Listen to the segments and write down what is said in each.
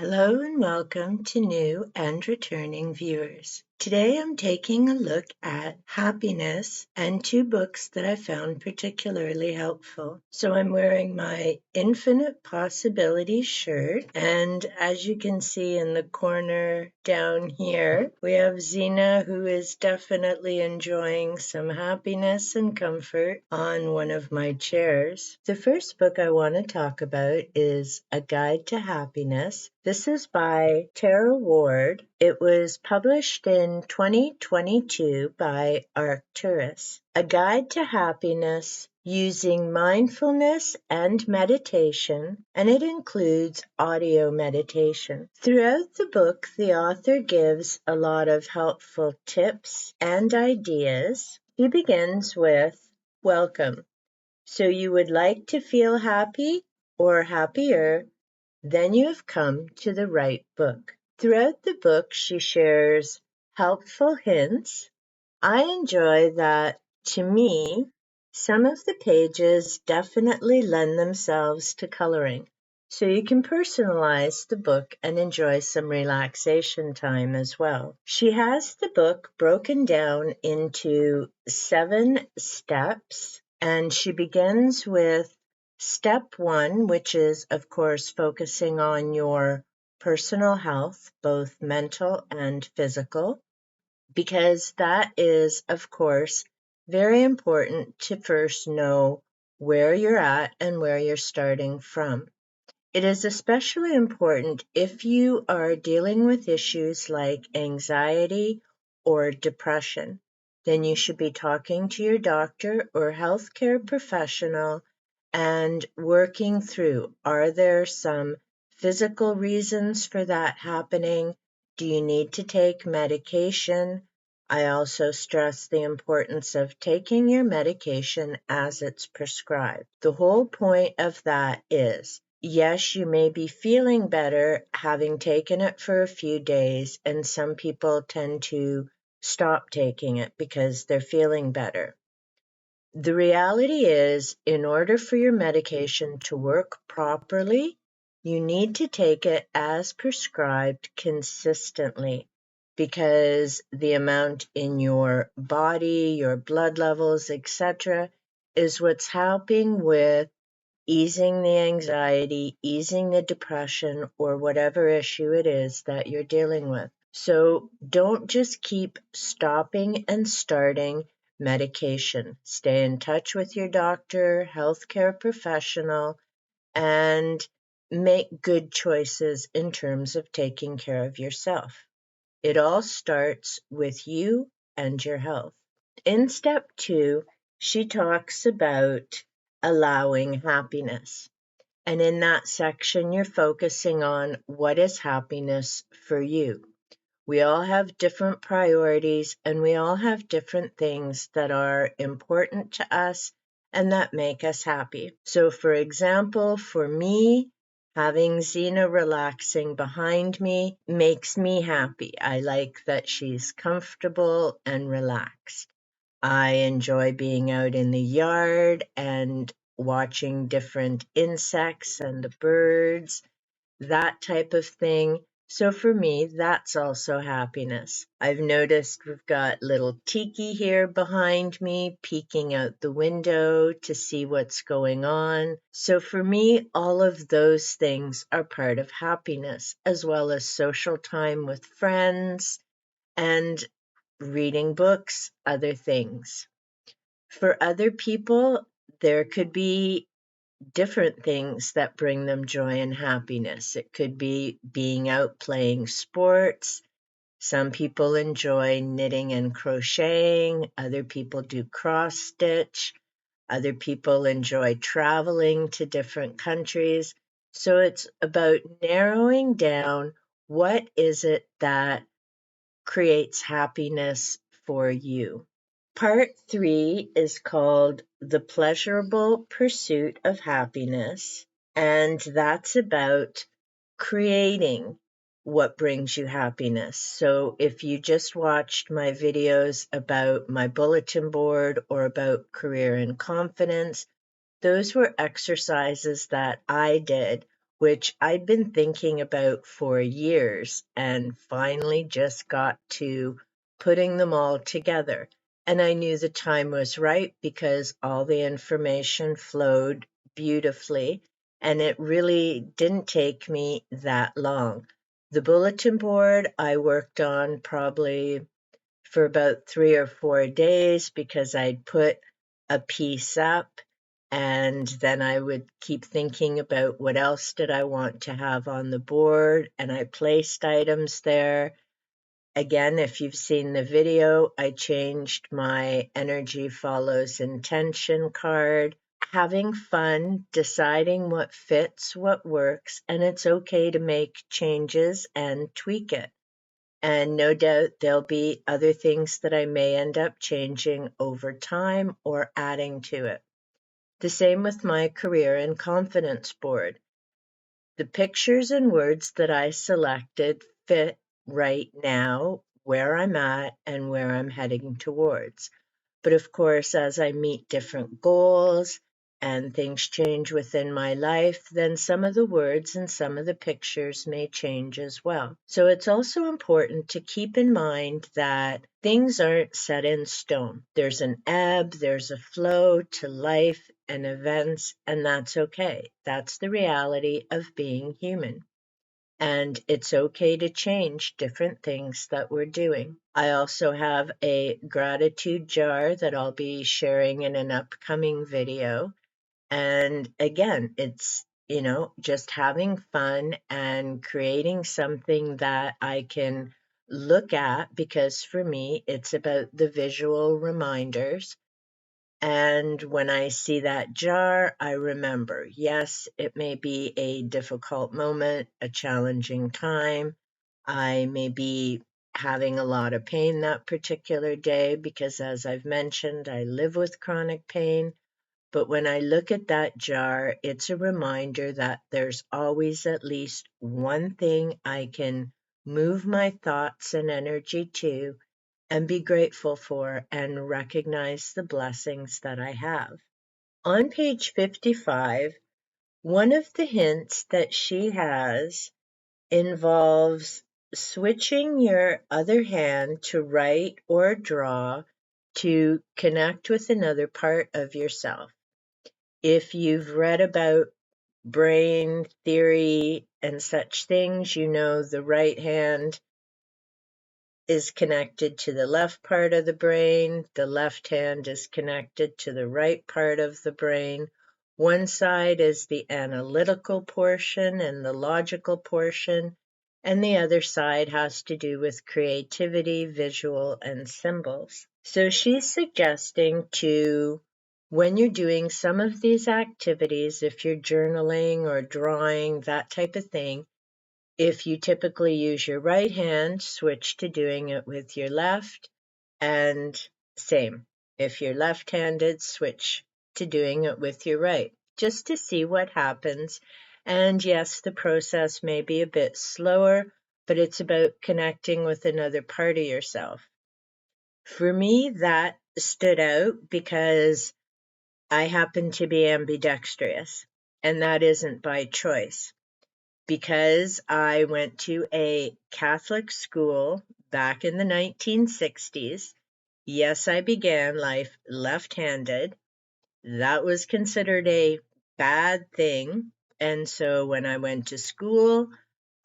Hello and welcome to new and returning viewers. Today I'm taking a look at happiness and two books that I found particularly helpful. So I'm wearing my Infinite Possibilities shirt, and as you can see in the corner down here, we have Zena, who is definitely enjoying some happiness and comfort on one of my chairs. The first book I want to talk about is A Guide to Happiness. This is by Tara Ward. It was published in 2022 by Arcturus. A Guide to Happiness using mindfulness and meditation, and it includes audio meditation. Throughout the book, the author gives a lot of helpful tips and ideas. He begins with, "Welcome. So you would like to feel happy or happier? Then you have come to the right book." Throughout the book, she shares helpful hints. I enjoy that. To me, some of the pages definitely lend themselves to coloring, so you can personalize the book and enjoy some relaxation time as well. She has the book broken down into 7 steps, and she begins with step 1, which is, of course, focusing on your personal health, both mental and physical, because that is, of course, very important to first know where you're at and where you're starting from. It is especially important if you are dealing with issues like anxiety or depression. Then you should be talking to your doctor or healthcare professional and working through, are there some physical reasons for that happening? Do you need to take medication? I also stress the importance of taking your medication as it's prescribed. The whole point of that is, yes, you may be feeling better having taken it for a few days, and some people tend to stop taking it because they're feeling better. The reality is, in order for your medication to work properly, you need to take it as prescribed consistently, because the amount in your body, your blood levels, etc., is what's helping with easing the anxiety, easing the depression, or whatever issue it is that you're dealing with. So don't just keep stopping and starting medication. Stay in touch with your doctor, healthcare professional, and make good choices in terms of taking care of yourself. It all starts with you and your health. In step 2, she talks about allowing happiness. And in that section, you're focusing on what is happiness for you. We all have different priorities, and we all have different things that are important to us and that make us happy. So, for example, for me, having Zena relaxing behind me makes me happy. I like that she's comfortable and relaxed. I enjoy being out in the yard and watching different insects and the birds, that type of thing. So for me, that's also happiness. I've noticed we've got little Tiki here behind me, peeking out the window to see what's going on. So for me, all of those things are part of happiness, as well as social time with friends and reading books, other things. For other people, there could be different things that bring them joy and happiness. It could be being out playing sports. Some people enjoy knitting and crocheting. Other people do cross stitch. Other people enjoy traveling to different countries. So it's about narrowing down what is it that creates happiness for you. Part 3 is called The Pleasurable Pursuit of Happiness, and that's about creating what brings you happiness. So if you just watched my videos about my bulletin board or about career and confidence, those were exercises that I did which I'd been thinking about for years and finally just got to putting them all together. And I knew the time was right because all the information flowed beautifully, and it really didn't take me that long. The bulletin board I worked on probably for about 3 or 4 days because I'd put a piece up and then I would keep thinking about what else did I want to have on the board, and I placed items there. Again, if you've seen the video, I changed my energy follows intention card. Having fun, deciding what fits, what works, and it's okay to make changes and tweak it. And no doubt there'll be other things that I may end up changing over time or adding to it. The same with my career and confidence board. The pictures and words that I selected fit right now where I'm at and where I'm heading towards. But of course, as I meet different goals and things change within my life, then some of the words and some of the pictures may change as well. So it's also important to keep in mind that things aren't set in stone. There's an ebb, there's a flow to life and events, and that's okay. That's the reality of being human. And it's okay to change different things that we're doing. I also have a gratitude jar that I'll be sharing in an upcoming video. And again, it's, just having fun and creating something that I can look at because for me, it's about the visual reminders. And when I see that jar, I remember, yes, it may be a difficult moment, a challenging time. I may be having a lot of pain that particular day because, as I've mentioned, I live with chronic pain. But when I look at that jar, it's a reminder that there's always at least one thing I can move my thoughts and energy to and be grateful for and recognize the blessings that I have. On page 55, one of the hints that she has involves switching your other hand to write or draw to connect with another part of yourself. If you've read about brain theory and such things, you know the right hand is connected to the left part of the brain. The left hand is connected to the right part of the brain. One side is the analytical portion and the logical portion, and the other side has to do with creativity, visual, and symbols. So she's suggesting to, when you're doing some of these activities, if you're journaling or drawing, that type of thing, if you typically use your right hand, switch to doing it with your left, and same. If you're left-handed, switch to doing it with your right, just to see what happens. And yes, the process may be a bit slower, but it's about connecting with another part of yourself. For me, that stood out because I happen to be ambidextrous, and that isn't by choice. Because I went to a Catholic school back in the 1960s. Yes, I began life left-handed. That was considered a bad thing. And so when I went to school,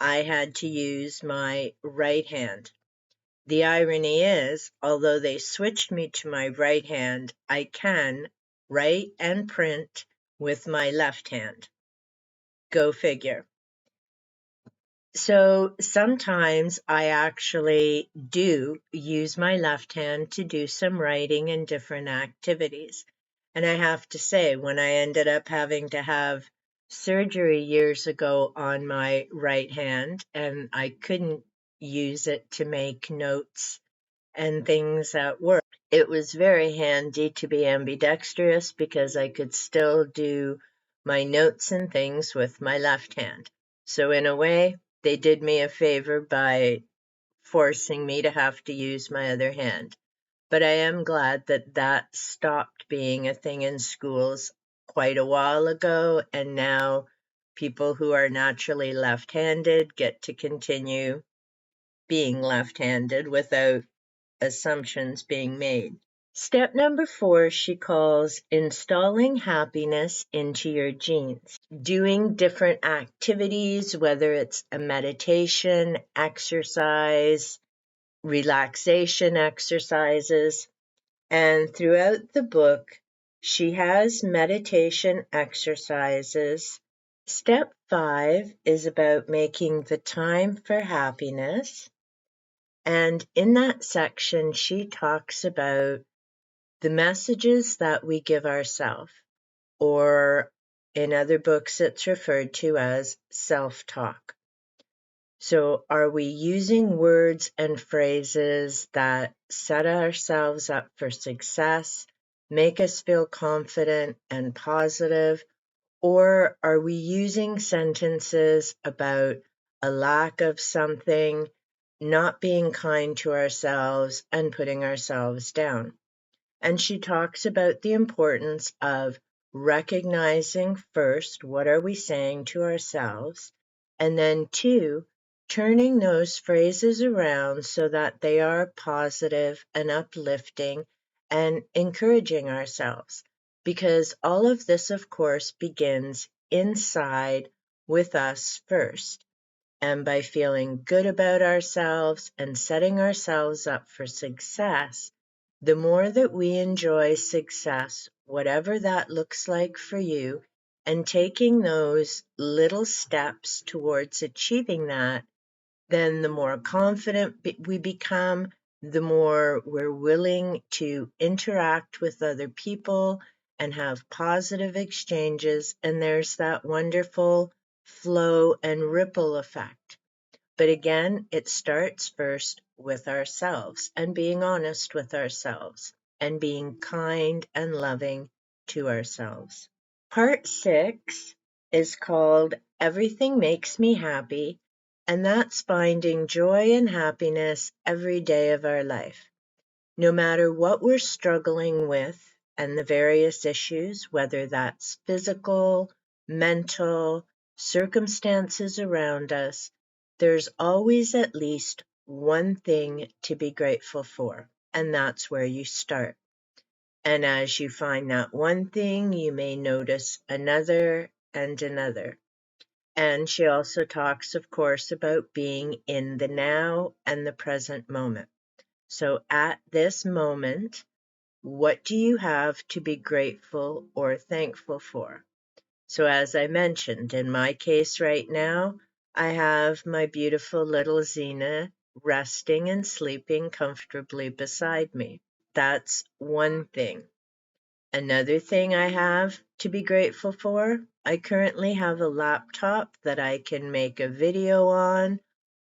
I had to use my right hand. The irony is, although they switched me to my right hand, I can write and print with my left hand. Go figure. So sometimes I actually do use my left hand to do some writing and different activities. And I have to say, when I ended up having to have surgery years ago on my right hand, and I couldn't use it to make notes and things at work, it was very handy to be ambidextrous because I could still do my notes and things with my left hand. So in a way, they did me a favor by forcing me to have to use my other hand. But I am glad that that stopped being a thing in schools quite a while ago, and now People who are naturally left-handed get to continue being left-handed without assumptions being made. Step number 4, she calls installing happiness into your genes. Doing different activities, whether it's a meditation, exercise, relaxation exercises. And throughout the book, she has meditation exercises. Step 5 is about making the time for happiness. And in that section, she talks about the messages that we give ourselves, or in other books, it's referred to as self-talk. So are we using words and phrases that set ourselves up for success, make us feel confident and positive, or are we using sentences about a lack of something, not being kind to ourselves, and putting ourselves down? And she talks about the importance of recognizing first, what are we saying to ourselves? And then 2, turning those phrases around so that they are positive and uplifting and encouraging ourselves. Because all of this, of course, begins inside with us first. And by feeling good about ourselves and setting ourselves up for success, the more that we enjoy success, whatever that looks like for you, and taking those little steps towards achieving that, then the more confident we become, the more we're willing to interact with other people and have positive exchanges, and there's that wonderful flow and ripple effect. But again, it starts first with ourselves and being honest with ourselves and being kind and loving to ourselves. Part 6 is called Everything Makes Me Happy, and that's finding joy and happiness every day of our life. No matter what we're struggling with and the various issues, whether that's physical, mental, circumstances around us, there's always at least one thing to be grateful for, and that's where you start. And as you find that one thing, you may notice another and another. And she also talks, of course, about being in the now and the present moment. So at this moment, what do you have to be grateful or thankful for? So as I mentioned, in my case right now, I have my beautiful little Xena resting and sleeping comfortably beside me. That's one thing. Another thing I have to be grateful for, I currently have a laptop that I can make a video on.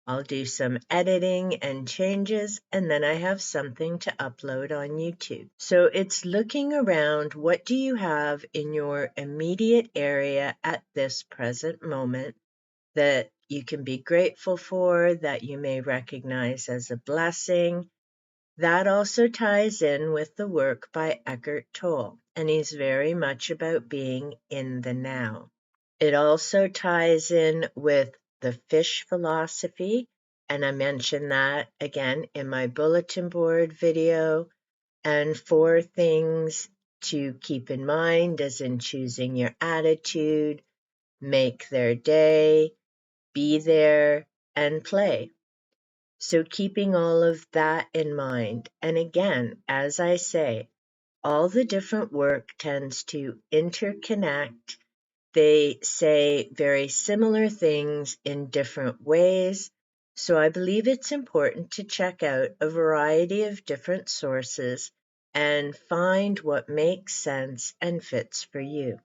I'll do some editing and changes, and then I have something to upload on YouTube. So it's looking around, what do you have in your immediate area at this present moment that you can be grateful for, that you may recognize as a blessing? That also ties in with the work by Eckhart Tolle, and he's very much about being in the now. It also ties in with the fish philosophy, and I mentioned that again in my bulletin board video, and 4 things to keep in mind as in choosing your attitude, make their day, be there, and play. So keeping all of that in mind. And again, as I say, all the different work tends to interconnect. They say very similar things in different ways. So I believe it's important to check out a variety of different sources and find what makes sense and fits for you.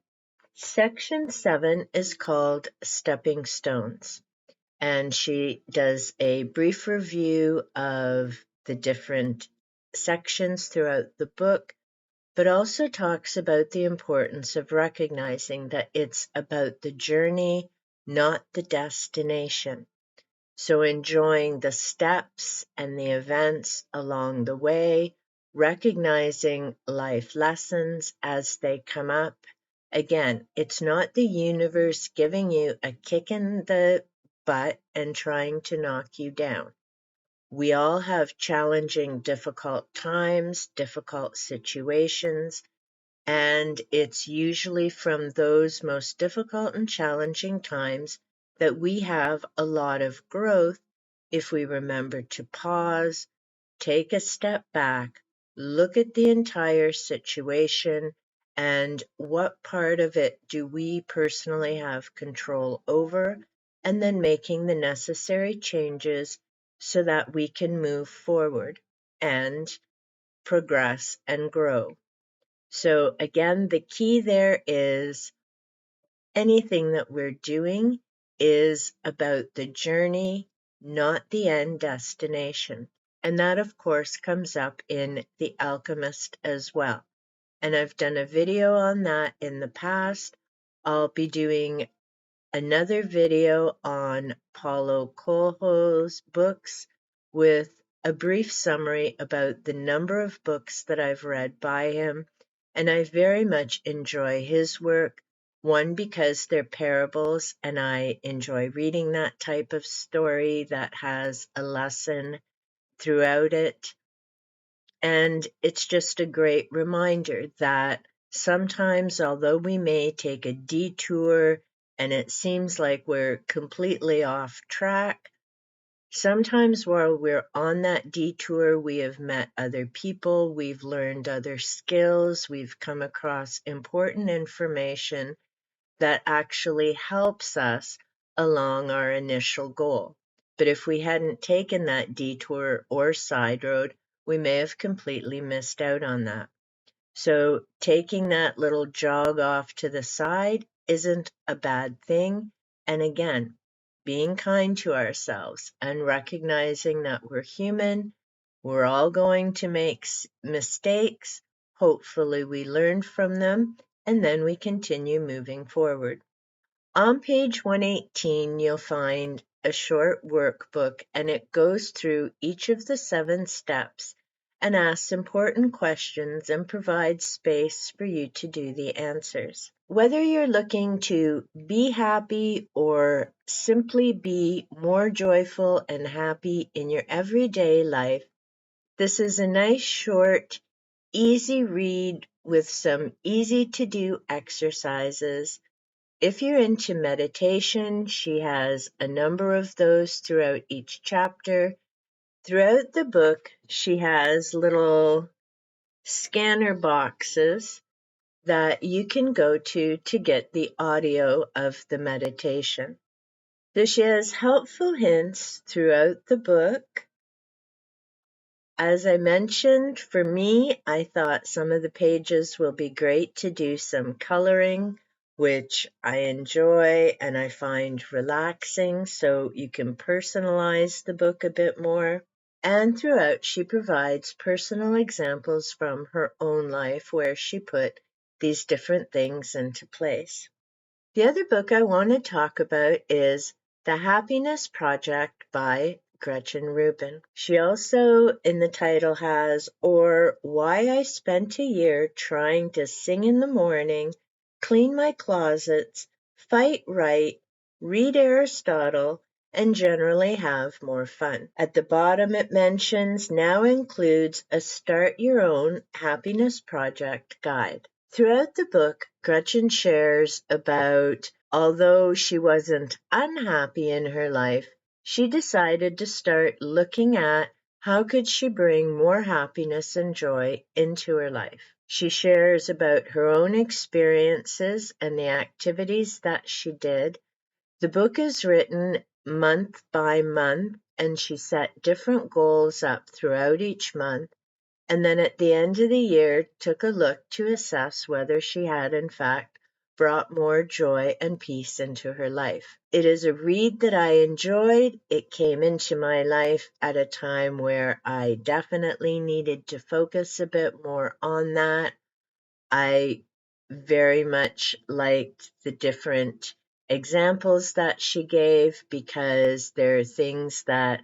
Section 7 is called Stepping Stones, and she does a brief review of the different sections throughout the book, but also talks about the importance of recognizing that it's about the journey, not the destination. So enjoying the steps and the events along the way, recognizing life lessons as they come up, Again, it's not the universe giving you a kick in the butt and trying to knock you down. We all have challenging, difficult times, difficult situations, and it's usually from those most difficult and challenging times that we have a lot of growth if we remember to pause, take a step back, look at the entire situation, and what part of it do we personally have control over, and then making the necessary changes so that we can move forward and progress and grow. So again, the key there is anything that we're doing is about the journey, not the end destination. And that, of course, comes up in The Alchemist as well. And I've done a video on that in the past. I'll be doing another video on Paulo Coelho's books with a brief summary about the number of books that I've read by him. And I very much enjoy his work. One, because they're parables, and I enjoy reading that type of story that has a lesson throughout it. And it's just a great reminder that sometimes, although we may take a detour and it seems like we're completely off track, sometimes while we're on that detour, we have met other people, we've learned other skills, we've come across important information that actually helps us along our initial goal. But if we hadn't taken that detour or side road, we may have completely missed out on that. So taking that little jog off to the side isn't a bad thing. And again, being kind to ourselves and recognizing that we're human, we're all going to make mistakes. Hopefully we learn from them, and then we continue moving forward. On page 118, you'll find a short workbook, and it goes through each of the 7 steps and asks important questions and provides space for you to do the answers. Whether you're looking to be happy or simply be more joyful and happy in your everyday life, this is a nice, short, easy read with some easy to do exercises. If you're into meditation, she has a number of those throughout each chapter. Throughout the book, she has little scanner boxes that you can go to get the audio of the meditation. So she has helpful hints throughout the book. As I mentioned, for me, I thought some of the pages will be great to do some coloring, which I enjoy and I find relaxing, so you can personalize the book a bit more. And throughout, she provides personal examples from her own life where she put these different things into place. The other book I want to talk about is The Happiness Project by Gretchen Rubin. She also in the title has Or Why I Spent a Year Trying to Sing in the Morning, Clean My Closets, Fight Right, Read Aristotle, and generally have more fun. At the bottom it mentions now includes a Start Your Own Happiness Project guide. Throughout the book, Gretchen shares about although she wasn't unhappy in her life, she decided to start looking at how could she bring more happiness and joy into her life. She shares about her own experiences and the activities that she did. The book is written month by month, and she set different goals up throughout each month, and then at the end of the year took a look to assess whether she had in fact brought more joy and peace into her life. It is a read that I enjoyed. It came into my life at a time where I definitely needed to focus a bit more on that. I very much liked the different examples that she gave because there are things that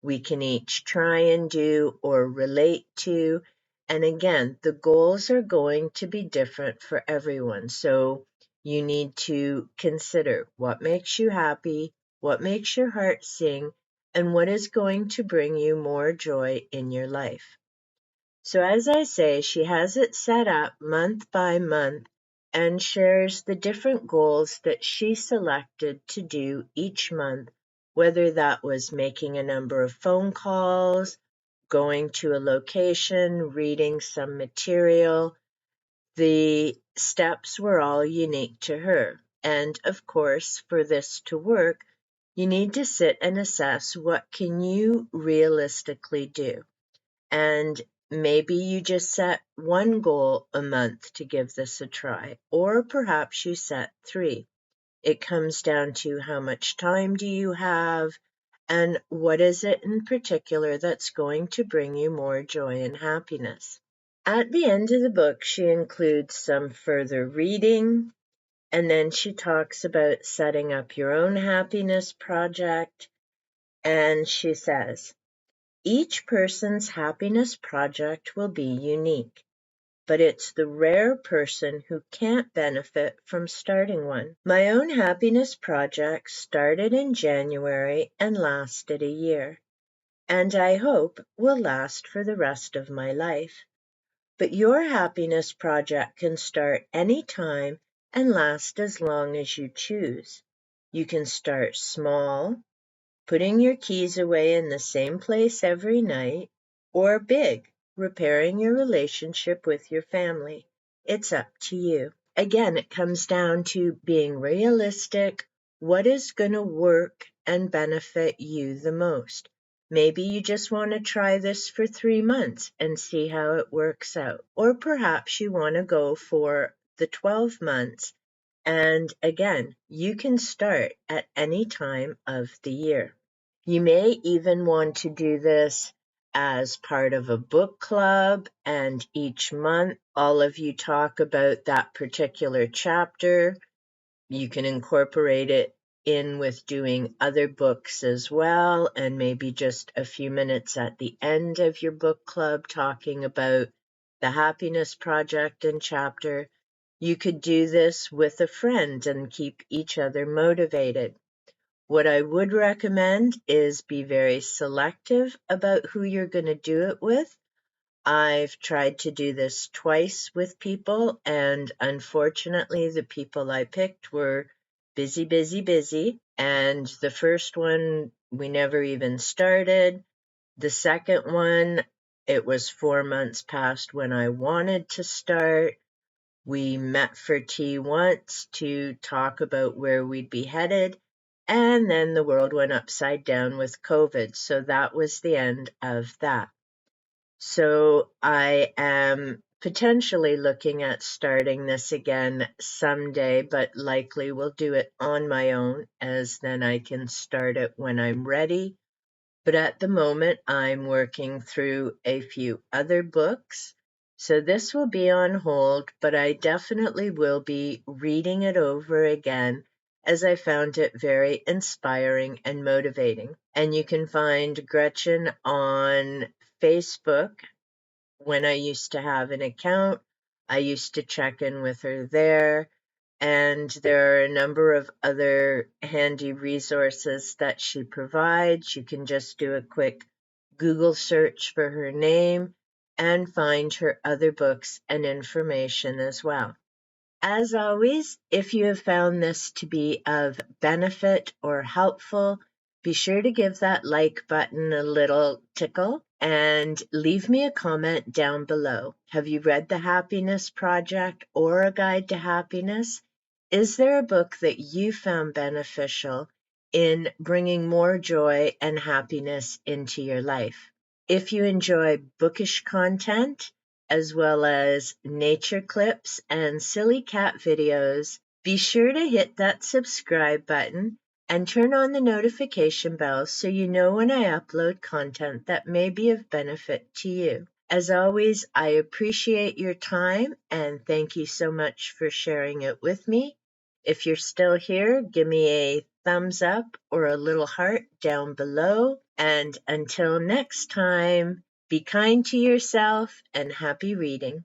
we can each try and do or relate to. And again, the goals are going to be different for everyone. So You need to consider what makes you happy, what makes your heart sing, and what is going to bring you more joy in your life. So as I say, she has it set up month by month and shares the different goals that she selected to do each month, whether that was making a number of phone calls, going to a location, reading some material. The steps were all unique to her. And of course, for this to work, you need to sit and assess what can you realistically do. And maybe you just set one goal a month to give this a try, or perhaps you set 3. It comes down to how much time do you have, and what is it in particular that's going to bring you more joy and happiness. At the end of the book, she includes some further reading, and then she talks about setting up your own happiness project, and she says, each person's happiness project will be unique, but it's the rare person who can't benefit from starting one. My own happiness project started in January and lasted a year, and I hope will last for the rest of my life. But your happiness project can start any time and last as long as you choose. You can start small, putting your keys away in the same place every night, or big, repairing your relationship with your family. It's up to you. Again, it comes down to being realistic. What is going to work and benefit you the most? Maybe you just want to try this for 3 months and see how it works out. Or perhaps you want to go for the 12 months. And again, you can start at any time of the year. You may even want to do this as part of a book club, and each month all of you talk about that particular chapter. You can incorporate it in with doing other books as well, and maybe just a few minutes at the end of your book club talking about the happiness project and chapter. You could do this with a friend and keep each other motivated. What I would recommend is be very selective about who you're going to do it with. I've tried to do this twice with people, and unfortunately, the people I picked were busy, busy, busy. And the first one, we never even started. The second one, it was 4 months past when I wanted to start. We met for tea once to talk about where we'd be headed, and then the world went upside down with COVID, so that was the end of that. So I am potentially looking at starting this again someday, but likely will do it on my own, as then I can start it when I'm ready. But at the moment, I'm working through a few other books. So this will be on hold, but I definitely will be reading it over again as I found it very inspiring and motivating. And you can find Gretchen on Facebook. When I used to have an account, I used to check in with her there. And there are a number of other handy resources that she provides. You can just do a quick Google search for her name and find her other books and information as well. As always, if you have found this to be of benefit or helpful, be sure to give that like button a little tickle and leave me a comment down below. Have you read The Happiness Project or A Guide to Happiness? Is there a book that you found beneficial in bringing more joy and happiness into your life? If you enjoy bookish content, as well as nature clips and silly cat videos, be sure to hit that subscribe button and turn on the notification bell so you know when I upload content that may be of benefit to you. As always, I appreciate your time and thank you so much for sharing it with me. If you're still here, give me a thumbs up or a little heart down below. And until next time, be kind to yourself and happy reading.